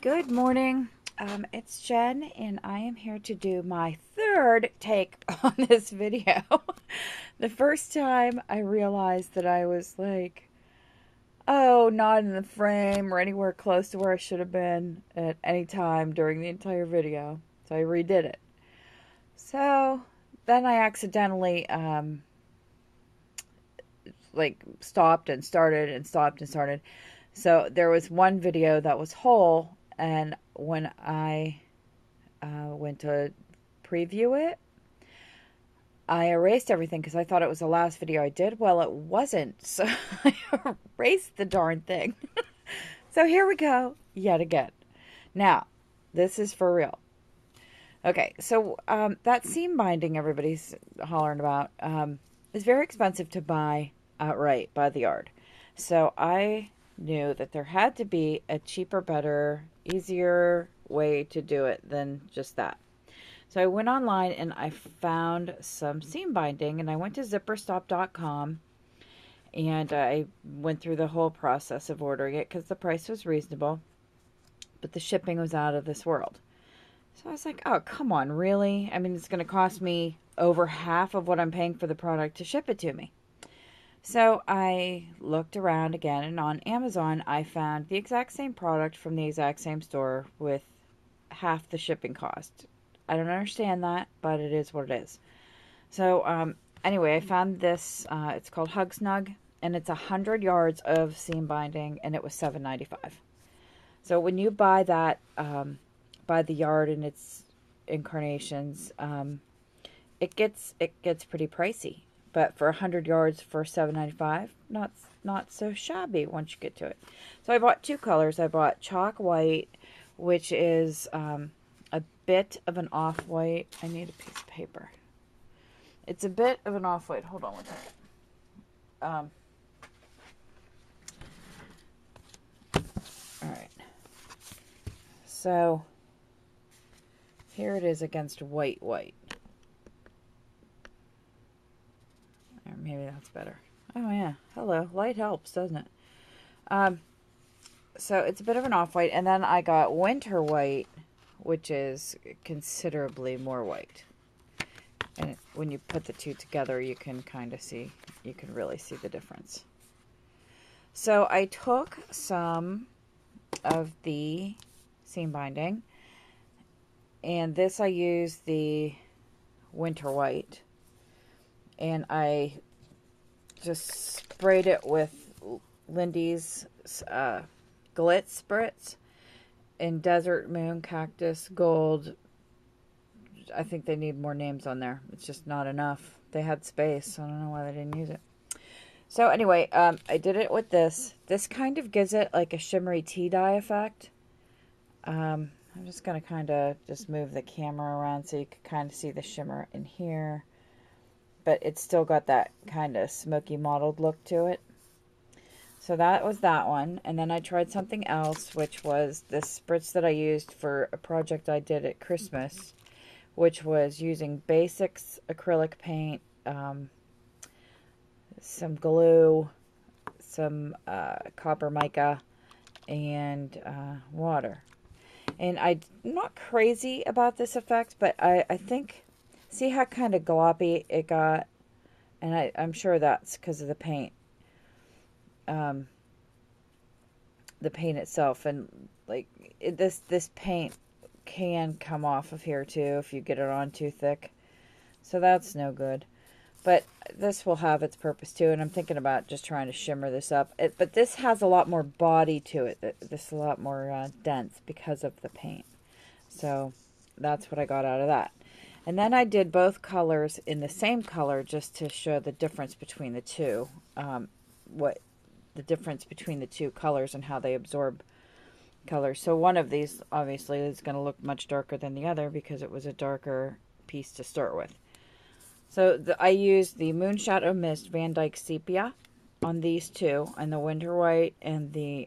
Good morning. It's Jen, and I am here to do my third take on this video. The first time I realized that I was like, oh, not in the frame or anywhere close to where I should have been at any time during the entire video. So I redid it. So then I accidentally stopped and started and stopped and started. So there was one video that was whole, and when I went to preview it, I erased everything because I thought it was the last video I did. Well, it wasn't, so I erased the darn thing. So here we go, yet again. Now, this is for real. Okay, so that seam binding everybody's hollering about is very expensive to buy outright by the yard. So I knew that there had to be a cheaper, better, easier way to do it than just that. So I went online and I found some seam binding, and I went to zipperstop.com and I went through the whole process of ordering it because the price was reasonable, but the shipping was out of this world. So I was like, oh, come on, really? I mean, it's going to cost me over half of what I'm paying for the product to ship it to me. So I looked around again, and on Amazon, I found the exact same product from the exact same store with half the shipping cost. I don't understand that, but it is what it is. So anyway, I found this. It's called Hug Snug, and it's 100 yards of seam binding, and it was $7.95. So when you buy that by the yard in its incarnations, it gets pretty pricey. But for 100 yards for $7.95, not so shabby once you get to it. So I bought two colors. I bought chalk white, which is a bit of an off-white. I need a piece of paper. It's a bit of an off-white. Hold on one second. All right. So here it is against white. Or maybe that's better. Oh yeah. Hello. Light helps, doesn't it? So it's a bit of an off-white, and then I got winter white, which is considerably more white. And when you put the two together, you can kind of see, you can really see the difference. So I took some of the seam binding, and this I used the winter white, and I just sprayed it with Lindy's Glitz Spritz in Desert Moon, Cactus, Gold. I think they need more names on there. It's just not enough. They had space, so I don't know why they didn't use it. So anyway, I did it with this. This kind of gives it like a shimmery tea dye effect. I'm just going to kind of just move the camera around so you can kind of see the shimmer in here. But it's still got that kind of smoky mottled look to it. So that was that one. And then I tried something else, which was this spritz that I used for a project I did at Christmas, which was using basics acrylic paint, some glue, some copper mica, and water. And I'm not crazy about this effect, but I think, see how kind of gloppy it got? And I'm sure that's because of the paint. The paint itself, and like this paint can come off of here too if you get it on too thick, so that's no good. But this will have its purpose too, and I'm thinking about just trying to shimmer this up. But this has a lot more body to it. This is a lot more dense because of the paint. So that's what I got out of that. And then I did both colors in the same color just to show the difference between the two. What the difference between the two colors and how they absorb color. So one of these obviously is going to look much darker than the other because it was a darker piece to start with. So I used the Moonshadow Mist Van Dyke Sepia on these two, and the Winter White and the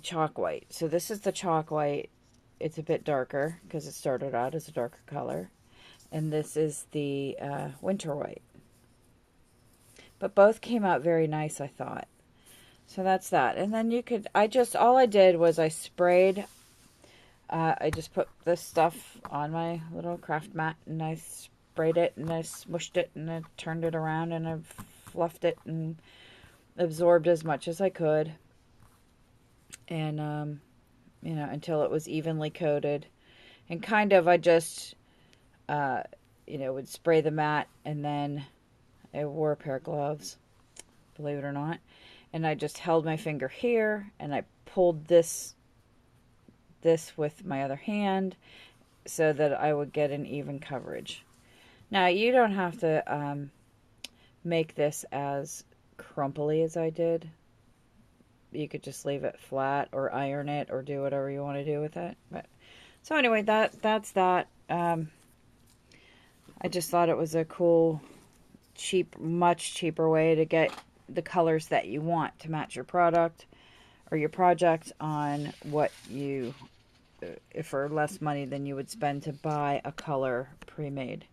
Chalk White. So this is the Chalk White. It's a bit darker because it started out as a darker color. And this is the Winter White. But both came out very nice, I thought. So that's that. And then you could, all I did was I sprayed, I just put this stuff on my little craft mat and I sprayed it and I smushed it and I turned it around and I fluffed it and absorbed as much as I could. And, you know, until it was evenly coated. And kind of, I just, you know, would spray the mat and then I wore a pair of gloves, believe it or not. And I just held my finger here and I pulled this with my other hand so that I would get an even coverage. Now, you don't have to make this as crumply as I did. You could just leave it flat or iron it or do whatever you want to do with it. But so anyway, that's that. I just thought it was a cool, cheap, much cheaper way to get the colors that you want to match your product or your project on what you, for less money than you would spend to buy a color pre-made.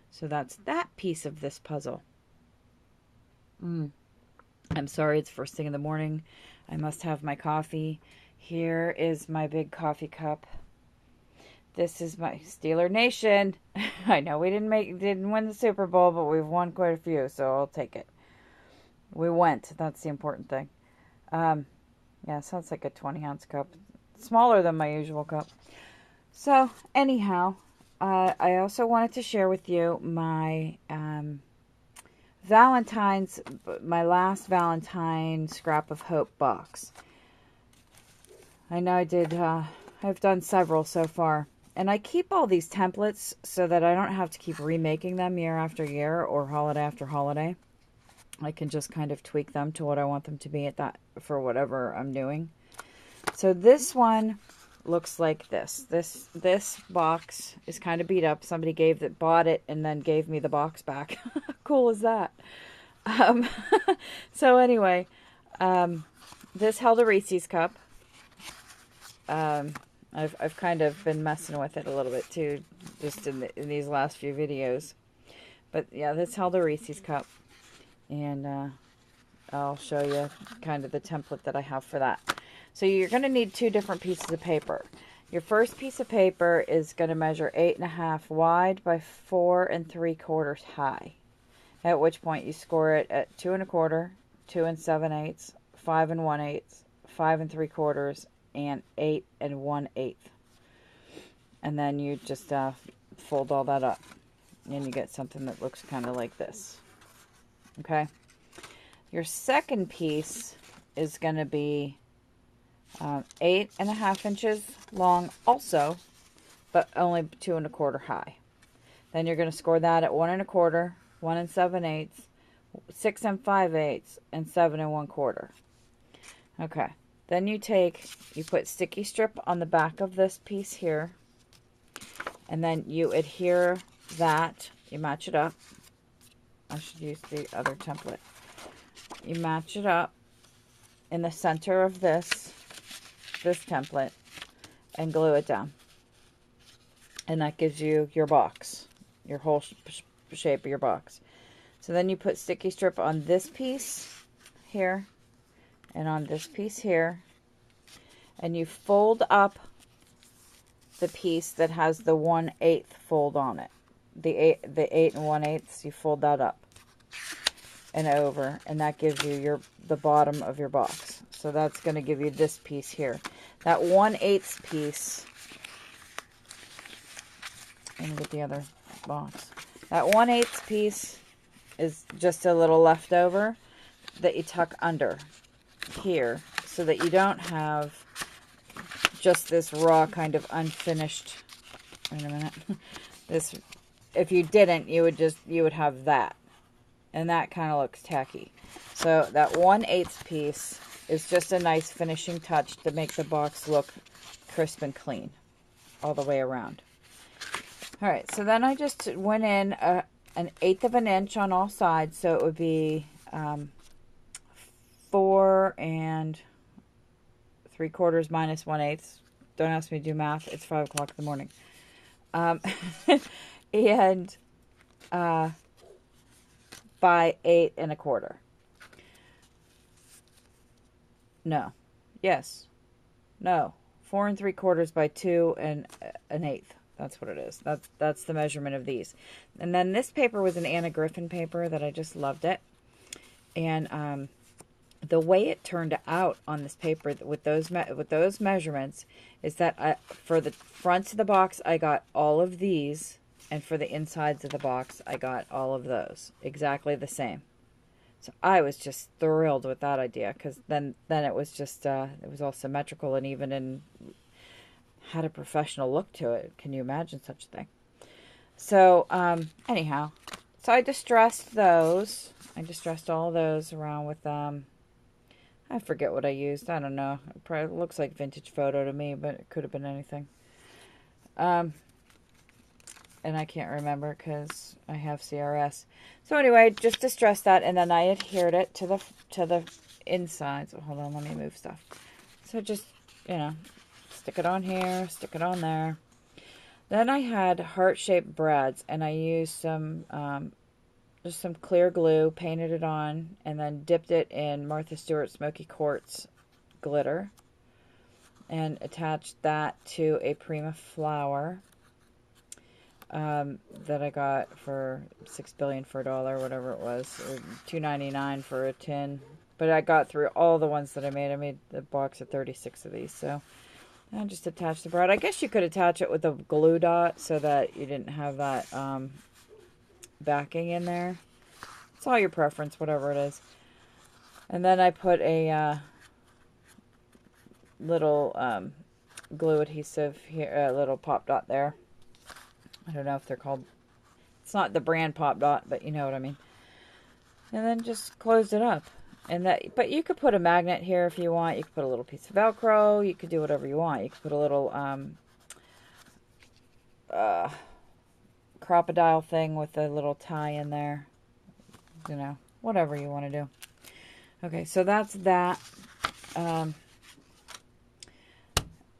So that's that piece of this puzzle. I'm sorry, it's first thing in the morning. I must have my coffee. Here is my big coffee cup. This is my Steeler Nation. I know we didn't win the Super Bowl, but we've won quite a few, so I'll take it. We went. That's the important thing. Yeah, sounds like a 20-ounce cup. Smaller than my usual cup. So, anyhow, I also wanted to share with you my my last Valentine Scrap of Hope box. I know I've done several so far. And I keep all these templates so that I don't have to keep remaking them year after year or holiday after holiday. I can just kind of tweak them to what I want them to be for whatever I'm doing. So this one looks like this. This box is kind of beat up. Somebody bought it and then gave me the box back. How cool is that? So anyway, this held a Reese's cup. I've kind of been messing with it a little bit too, just in these last few videos. But yeah, this held a Reese's cup. And I'll show you kind of the template that I have for that. So you're going to need two different pieces of paper. Your first piece of paper is going to measure 8.5 wide by 4 3/4 high. At which point you score it at 2 1/4, 2 7/8, 5 1/8, 5 3/4, and 8 1/8. And then you just fold all that up. And you get something that looks kind of like this. Okay. Your second piece is going to be 8.5 inches long also, but only 2 1/4 high. Then you're going to score that at 1 1/4, 1 7/8, 6 5/8, and 7 1/4. Okay. Then you put sticky strip on the back of this piece here, and then you adhere that, you match it up. I should use the other template. You match it up in the center of this template and glue it down. And that gives you your box, your whole shape of your box. So then you put sticky strip on this piece here and on this piece here. And you fold up the piece that has the 1/8 fold on it. The 8 1/8, you fold that up and over, and that gives you the bottom of your box. So that's going to give you this piece here. That 1/8 piece, let me get the other box. That 1/8 piece is just a little leftover that you tuck under here so that you don't have just this raw kind of unfinished, wait a minute, this, if you didn't, you would have that. And that kind of looks tacky. So that 1/8 piece is just a nice finishing touch to make the box look crisp and clean all the way around. All right, so then I just went in an 1/8 of an inch on all sides, so it would be 4 3/4 minus 1/8. Don't ask me to do math. It's 5 o'clock in the morning. And by 8 1/4. No. Yes. No. 4 3/4 by 2 1/8. That's what it is. That's the measurement of these. And then this paper was an Anna Griffin paper that I just loved it. And the way it turned out on this paper with those measurements is that for the fronts of the box I got all of these, and for the insides of the box I got all of those exactly the same. So I was just thrilled with that idea, because then it was just it was all symmetrical and even had a professional look to it. Can you imagine such a thing? So anyhow, so I distressed those. I distressed all those around with I forget what I used. I don't know. It probably looks like vintage photo to me, but it could have been anything. And I can't remember because I have CRS. So anyway, just distressed that, and then I adhered it to the insides. Oh, hold on, let me move stuff. So just, stick it on here, stick it on there. Then I had heart-shaped brads, and I used some just some clear glue, painted it on, and then dipped it in Martha Stewart Smoky Quartz glitter, and attached that to a Prima flower that I got for $6 billion for $1, whatever it was, or $2.99 for a tin. But I got through all the ones that I made. I made the box of 36 of these, so I just attached the brad. I guess you could attach it with a glue dot so that you didn't have that backing in there. It's all your preference, whatever it is. And then I put a little glue adhesive here, a little pop dot there. I don't know if they're called, it's not the brand pop dot, but you know what I mean. And then just closed it up. But you could put a magnet here if you want. You could put a little piece of Velcro. You could do whatever you want. You could put a little crocodile thing with a little tie in there. Whatever you want to do. Okay, so that's that.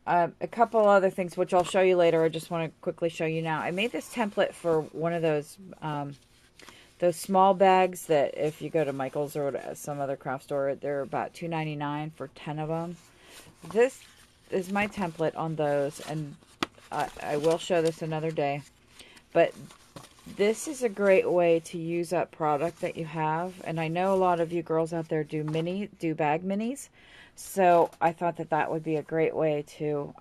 A couple other things, which I'll show you later. I just want to quickly show you now. I made this template for one of those small bags that if you go to Michael's or some other craft store, they're about $2.99 for 10 of them. This is my template on those, and I will show this another day. But this is a great way to use up product that you have. And I know a lot of you girls out there do bag minis. So I thought that would be a great way to,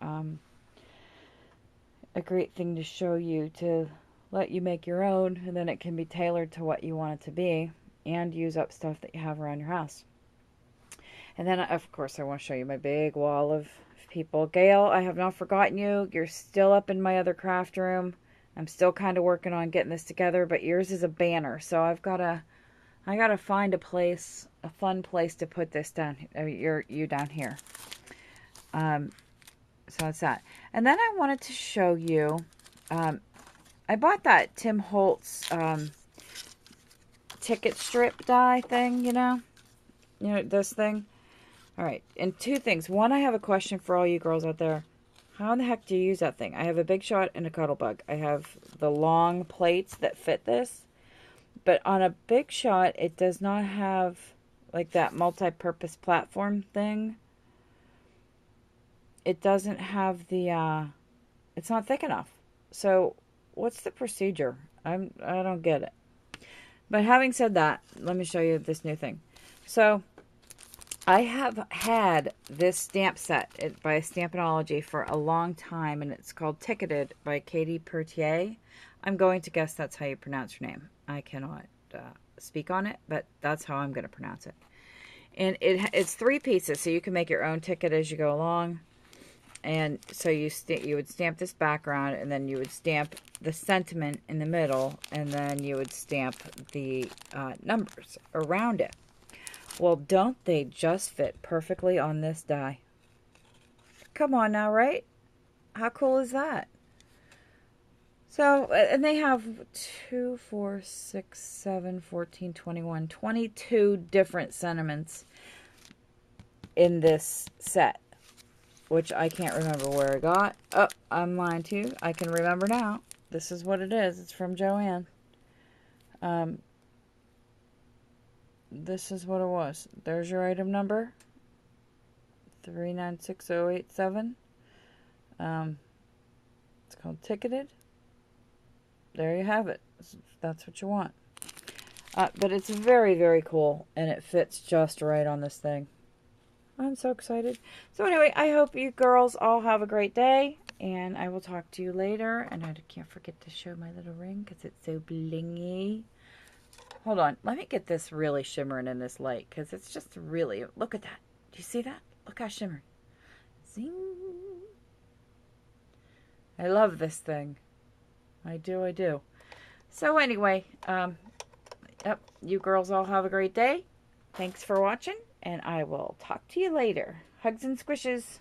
a great thing to show you, to let you make your own, and then it can be tailored to what you want it to be, and use up stuff that you have around your house. And then, of course, I want to show you my big wall of people. Gail, I have not forgotten you. You're still up in my other craft room. I'm still kind of working on getting this together, but yours is a banner, so I gotta find a place, a fun place to put this down. You down here. So that's that. And then I wanted to show you. I bought that Tim Holtz ticket strip die thing. This thing. All right, and two things. One, I have a question for all you girls out there. How in the heck do you use that thing? I have a Big Shot and a Cuttlebug. I have the long plates that fit this. But on a Big Shot, it does not have like that multi-purpose platform thing. It doesn't have the, it's not thick enough. So what's the procedure? I don't get it. But having said that, let me show you this new thing. So I have had this stamp set by Stampinology for a long time, and it's called Ticketed by Katie Pertier. I'm going to guess that's how you pronounce her name. I cannot speak on it, but that's how I'm going to pronounce it. And it's 3 pieces, so you can make your own ticket as you go along. And so you would stamp this background, and then you would stamp the sentiment in the middle, and then you would stamp the numbers around it. Well, don't they just fit perfectly on this die? Come on now, right? How cool is that? So, and they have 2, 4, 6, 7, 14, 21, 22 different sentiments in this set, which I can't remember where I got. Oh, I'm lying to you. I can remember now. This is what it is. It's from Joanne. This is what it was. There's your item number. 396087. It's called Ticketed. There you have it. That's what you want. But it's very, very cool, and it fits just right on this thing. I'm so excited. So anyway, I hope you girls all have a great day, and I will talk to you later. And I can't forget to show my little ring because it's so blingy. Hold on. Let me get this really shimmering in this light because it's just really... Look at that. Do you see that? Look how shimmering. Zing. I love this thing. I do, I do. So anyway, yep, you girls all have a great day. Thanks for watching, and I will talk to you later. Hugs and squishes.